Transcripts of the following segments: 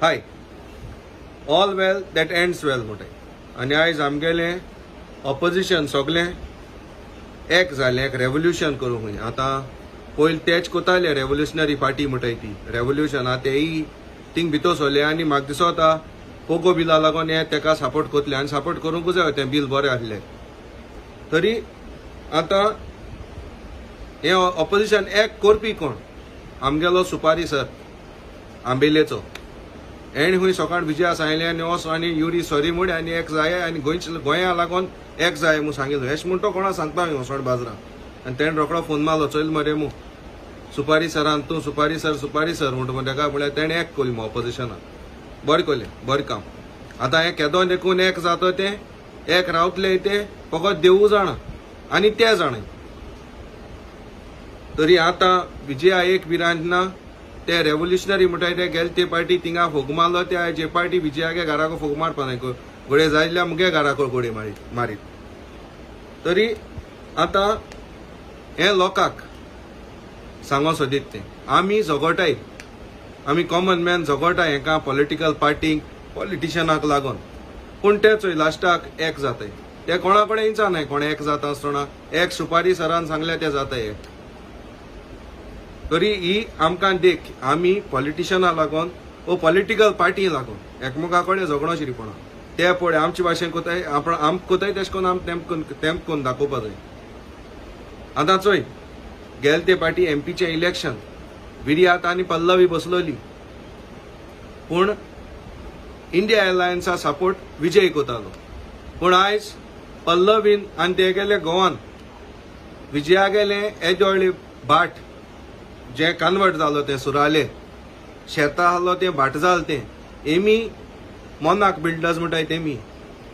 high all well that ends well म्हणटाय आनी आयज आमगेले ऑपोजिशन सगळें एक जालें एक रेवोल्युशन करूंक खंय आतां पयलीं तेच कोताले रेवोल्युशनरी पार्टी म्हणटाय ती रेवोल्युशना तेय थिंग भितर सरले आनी म्हाका दिसता पोगो बिला लागून हे तेका सपोर्ट करतले आनी सपोर्ट करूंकूच जाय तें बील बरें आसलें तरी आतां हे ऑपोजिशन एक करपी कोण आमगेलो सुपारी सर आंबेलेचो एण खंय सकाळ विजया सांगले आनी वच आनी युरी सॉरी म्हूण आनी एक जाय आनी गोंया लागून एक जाय म्हूण सांगिल्लो हेच म्हूण तो कोणा सांगता वचोड बाजारात आनी तेणें रोखडो फोन मारलो चल मरे मू सुपारी सरान तूं सुपारी सर म्हणटा तेका म्हळ्यार तेणें एक केली ऑपोजिशनाक बरें केलें बरें काम आतां हें केदो देखून एक जाता तें एक रावतले तें फकत देवू जाणा आनी ते जाणाय तरी आतां विजया एक भिरांत ना ते रेवोल्युशनरी म्हणटाय ते गेले ते पार्टी थिंगा फोग मारलो ते जे पार्टी विजयागे घराको फोग मारपा न्हय घोडे जायल्या मुगे घराको घोडे मारीत तरी आतां हे लोकांक सांगो सोदीत तें आमी झगडटाय आमी कॉमन मॅन झगडटाय हेका पॉलिटिकल पार्टीक पॉलिटिशियनाक लागून पूण ते चोय लास्टाक एक जाताय ते कोणा कडेन इचा न्हय कोण एक जाता आसतना एक सुपारी सरान सांगले ते जाताय एक तरी ही आमकां देख आमी पॉलिटिशियना लागून वो पॉलिटिकल पार्टी लागून एकमेका कडेन झगडो शिरीपणा ते पळय आमचे भाशेन कोताय आम कोताय तेश कोन्न आम तेम कोन्न दाखोवपा जाय आतां चोय गेल ते पार्टी एमपीचे इलेक्शन विर्यात आनी पल्लवी बसलोली पूण इंडिया एलायन्सा सपोर्ट विजय कोतालो पूण आयज पल्लवीन आनी ते गेले गोवान विजया गेले एजोळी भाट जे कन्वर्ट जालो ते सुराले शेतां आहलो ते भाट जाल ते एमी मोनाक बिल्डर्स म्हणटाय तेमी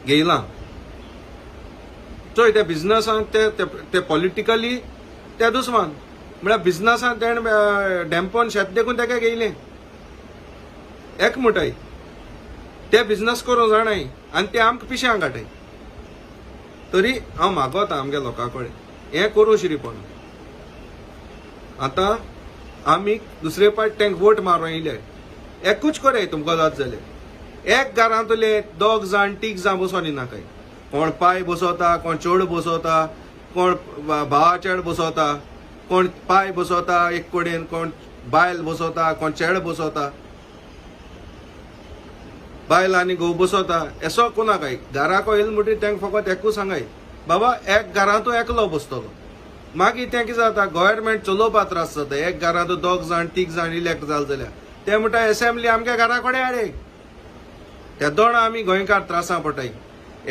घेयलां चोय ते बिझनसान ते पॉलिटिकली ते दुस्मान म्हळ्यार बिझनसान तेणें डॅम्पोन शेत देखून तेका घेयलें एक म्हणटाय ते बिझनस करूं जाणाय आनी ते आमकां पिश्यांक घाटाय तरी हांव मागोता आमगे लोकां कडेन हें करूं शिरीपण आतां आमी दुसरे पाट तेंक वोट मारूं येयले एकूच करे तुमकां जात जाल्यार एक घरांतले दोग जाण तीग जाण बसोन येनाकाय कोण पाय बसोता कोण चेड बसोता कोण भावा चेड बसोता कोण पाय बसोता एक कडेन कोण बायल बसोता कोण चेड बसोता बायल आनी घोव बसोता एसो कोणाकाय घराको येयलो म्हणटरी तेंक फकत एकूच सांगाय बाबा एक घरांतू एकलो बसतलो मागीर तें कितें जाता गव्हर्मेंट चलोवपा त्रास जाता एक घरांतू दोग जाण तीग जाण इलेक्ट जाले जाल्यार ते म्हणटा असेंब्ली आमगे घरा कडेन हाडे ते दोन आमी गोंयकार त्रासां पडटाय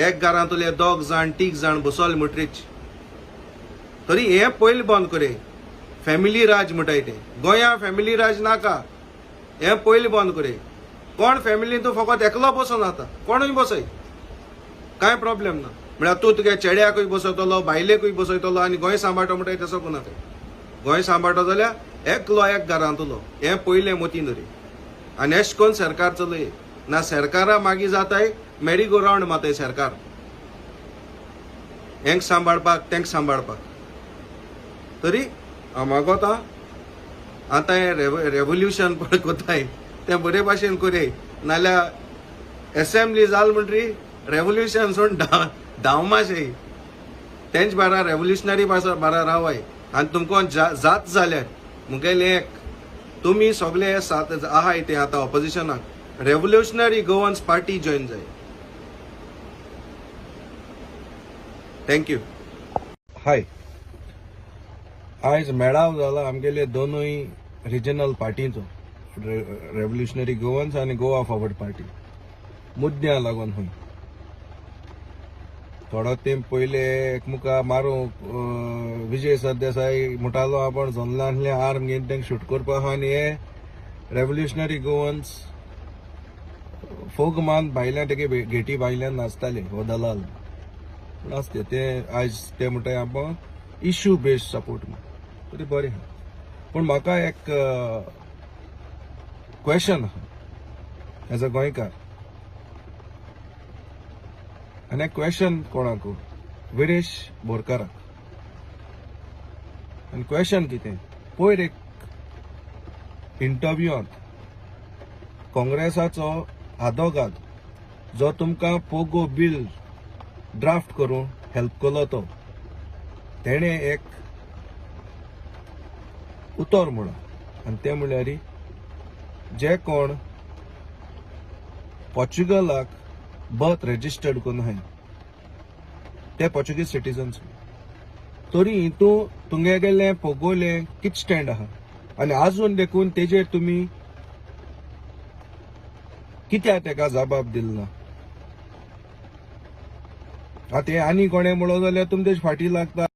एक घरांतले दोग जाण तीग जाण बसोले म्हणटरीच तरी हें पयलीं बंद करे फॅमिली राज म्हणटाय ते गोंया फॅमिली राज नाका हें पयलीं बंद करे कोण फॅमिलीन तूं फकत एकलो बसोन जाता कोणूय बसय कांय प्रॉब्लेम ना म्हळ्यार तूं तुगे चेड्याकूय बसयतलो बायलेकूय बसयतलो आनी गोंय सांबाळटा म्हणटाय तसो कोणाक गोंय सांबाळटा जाल्यार एकलो एक घरांतलो हें पयलें मतीन दवरी आनी एश कोन्न सरकार चलय ना सरकारा मागीर जाताय मेरी गो रावंड माताय सरकार हेंक सांबाळपाक तेंक सांबाळपाक तरी हांव मागोता आतां हें रेवोल्युशन पळय कोताय तें बरे भाशेन कोरे नाल्यार असेंब्ली जाल म्हणटरी रेवोल्युशन सोडून धांवमाशे तेंच बारा रेवोल्युशनरी बारा रावाय आनी तुमकां जात जाल्यार मुगेलें एक तुमी सगळे साथ आहाय ते आतां ऑपोजिशनाक रेवोल्युशनरी गोवन्स पार्टी जॉयन जाय थँक्यू हाय आयज मेळाव जाला आमगेले दोनूय रिजनल पार्टीचो रेवोल्युशनरी गोवन्स आनी गोवा फॉरवर्ड पार्टी मुद्द्या लागून खंय थोडो तेंप पयले एकमुका मारूंक विजय सरदेसाय म्हणटालो आपण जोल्लांतले आर्म घेवन तेंक शूट करपा आहा आनी हे रेवोल्युशनरी गोवन्स फोग मान भायल्यान तेगे घेटी भायल्यान नाचताले हो दलाल नाचते ते आयज ते म्हणटाय आपण इश्यू बेस्ड सपोर्ट तरी बरें आहा पूण म्हाका एक क्वेश्चन आहा एज अ गोंयकार आनी एक क्वेश्चन कोणाक विरेश बोरकाराक आनी क्वेश्चन कितें पयर एक इंटरव्यूआंत काँग्रेसाचो आदोगाद जो तुमकां पोगो बिल ड्राफ्ट करून हेल्प केलो तो तेणे एक उतर म्हणून आनी ते म्हणल्यार जे कोण पोर्चुगलाक बर्थ रजिस्टर्ड करून हाय ते पोर्चुगीज सिटीजन्स तरी हितू तुमगे गेले पोगोले कित स्टँड आहा आनी आजून देखून तेजेर तुमी कित्याक तेका जबाब दिलना आता हे आनी कोणे म्हणलो जाल्यार तुमचे फाटी लागता